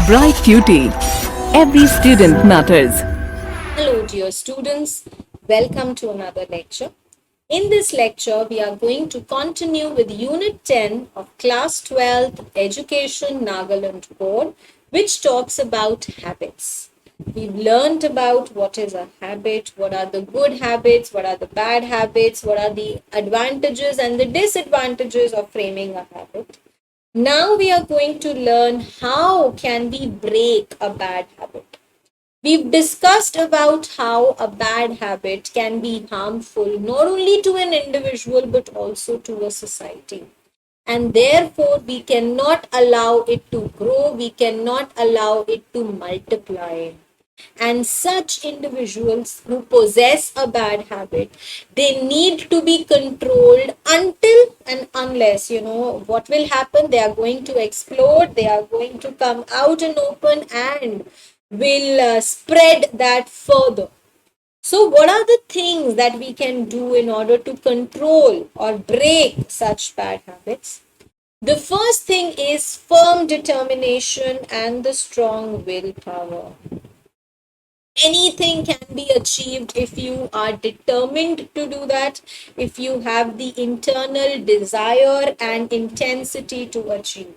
Bright QT. Every student matters. Hello, dear students. Welcome to another lecture. In this lecture, we are going to continue with Unit 10 of Class 12 Education Nagaland Board, which talks about habits. We've learned about what is a habit, what are the good habits, what are the bad habits, what are the advantages and the disadvantages of framing a habit. Now we are going to learn how can we break a bad habit. We've discussed about how a bad habit can be harmful not only to an individual but also to a society. And therefore, we cannot allow it to grow, we cannot allow it to multiply. And such individuals who possess a bad habit, they need to be controlled until and unless, what will happen. They are going to explode, they are going to come out in open and will spread that further. So what are the things that we can do in order to control or break such bad habits? The first thing is firm determination and the strong willpower. Anything can be achieved if you are determined to do that, if you have the internal desire and intensity to achieve.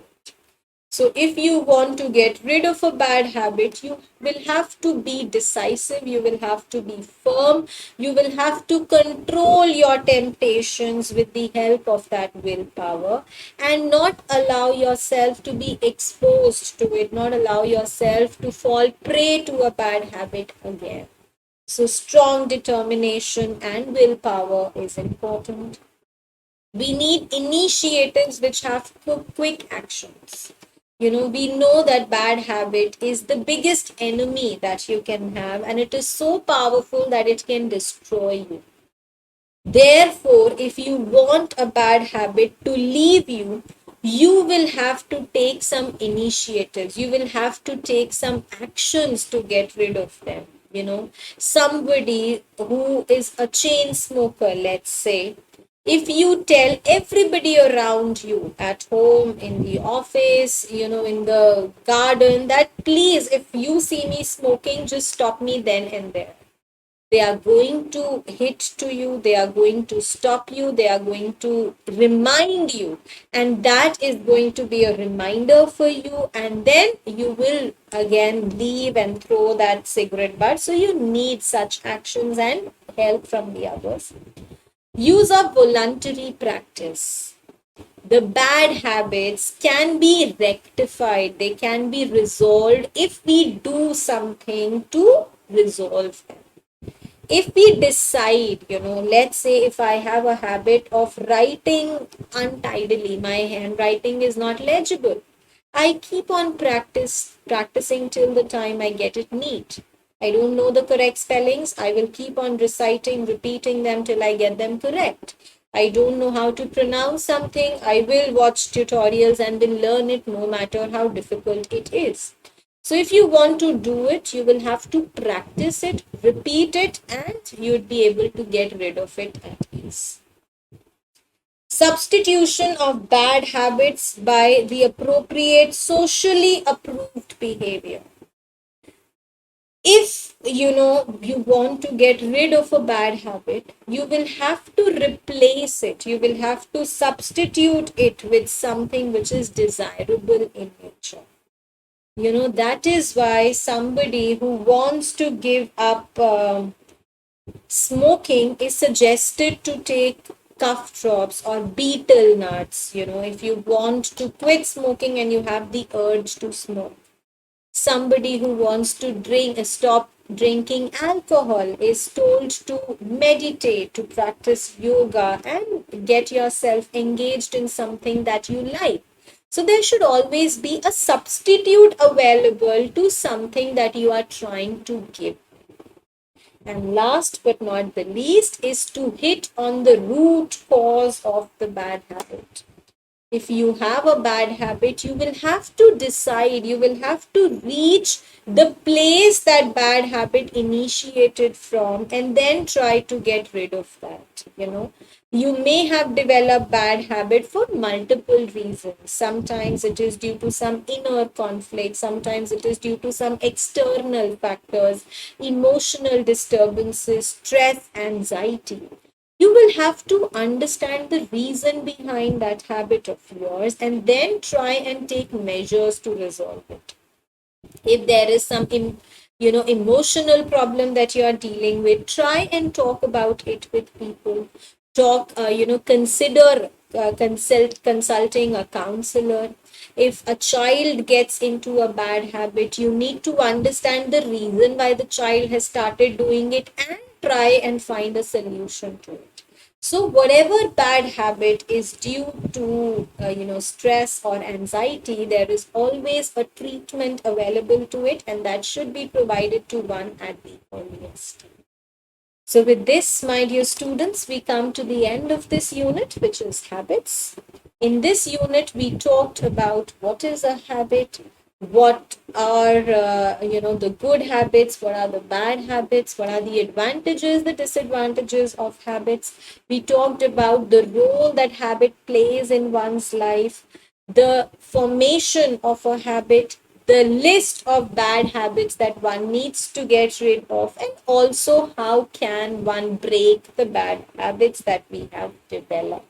So if you want to get rid of a bad habit, you will have to be decisive, you will have to be firm, you will have to control your temptations with the help of that willpower and not allow yourself to be exposed to it, not allow yourself to fall prey to a bad habit again. So strong determination and willpower is important. We need initiatives which have quick actions. We know that bad habit is the biggest enemy that you can have, and it is so powerful that it can destroy you. Therefore, if you want a bad habit to leave you, you will have to take some initiatives. You will have to take some actions to get rid of them. Somebody who is a chain smoker, let's say, if you tell everybody around you at home, in the office, in the garden, that please, if you see me smoking, just stop me then and there. They are going to hit to you, they are going to stop you, they are going to remind you, and that is going to be a reminder for you, and then you will again leave and throw that cigarette butt. So you need such actions and help from the others. Use of voluntary practice. The bad habits can be rectified, they can be resolved if we do something to resolve them. If we decide, let's say if I have a habit of writing untidily, my handwriting is not legible, I keep on practicing till the time I get it neat. I don't know the correct spellings, I will keep on reciting, repeating them till I get them correct. I don't know how to pronounce something, I will watch tutorials and will learn it no matter how difficult it is. So if you want to do it, you will have to practice it, repeat it, and you would be able to get rid of it at ease. Substitution of bad habits by the appropriate socially approved behavior. If you want to get rid of a bad habit, you will have to replace it, you will have to substitute it with something which is desirable in nature. That is why somebody who wants to give up smoking is suggested to take cough drops or betel nuts. If you want to quit smoking and you have the urge to smoke. Somebody who wants to stop drinking alcohol is told to meditate, to practice yoga, and get yourself engaged in something that you like. So there should always be a substitute available to something that you are trying to give. And last but not the least is to hit on the root cause of the bad habit. If you have a bad habit, you will have to decide, you will have to reach the place that bad habit initiated from and then try to get rid of that. You may have developed bad habit for multiple reasons. Sometimes it is due to some inner conflict, sometimes it is due to some external factors, emotional disturbances, stress, anxiety. You will have to understand the reason behind that habit of yours and then try and take measures to resolve it. If there is some emotional problem that you are dealing with, try and talk about it with people. Talk consider consulting a counselor. If a child gets into a bad habit, you need to understand the reason why the child has started doing it and try and find a solution to it. So whatever bad habit is due to stress or anxiety, there is always a treatment available to it, and that should be provided to one at the earliest. So with this, my dear students, we come to the end of this unit, which is habits. In this unit, we talked about what is a habit, what are the good habits, what are the bad habits, what are the advantages, the disadvantages of habits. We talked about the role that habit plays in one's life, the formation of a habit, the list of bad habits that one needs to get rid of, and also how can one break the bad habits that we have developed.